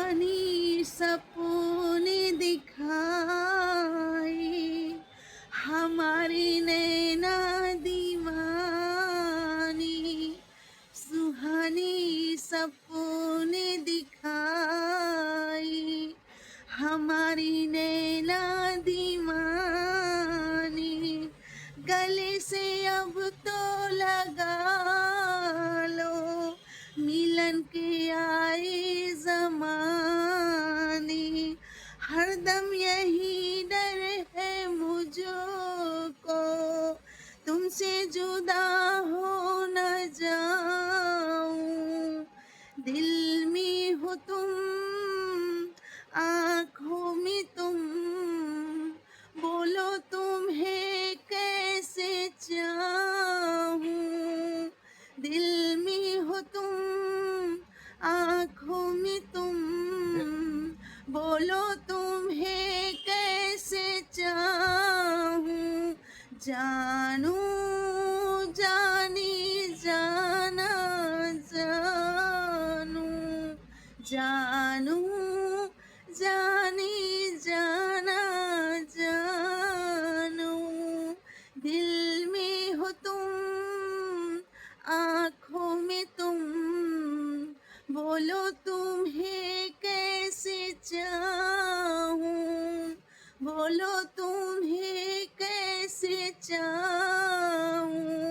सुहानी सपने दिखाए, हमारी नैना दीवानी, सुहानी सपने दिखाए, हमारी नैना दीवानी। गले से अब तो लगा लो, मिलन के आए ज़माने, हरदम यही डर है मुझको, तुमसे जुदा हो न जाऊं। दिल में हो तुम, आँखों में तुम, बोलो तुम्हें कैसे चाहूं। दिल में हो तुम, आँखों में तुम, बोलो तुम्हें कैसे चाहूं। जानू जानी जाना जानू, जानू जानी जाना जानू। दिल में हो तुम, आँखों में तुम, बोलो तुम्हें कैसे चाहूं, बोलो तुम्हें कैसे चाहूं।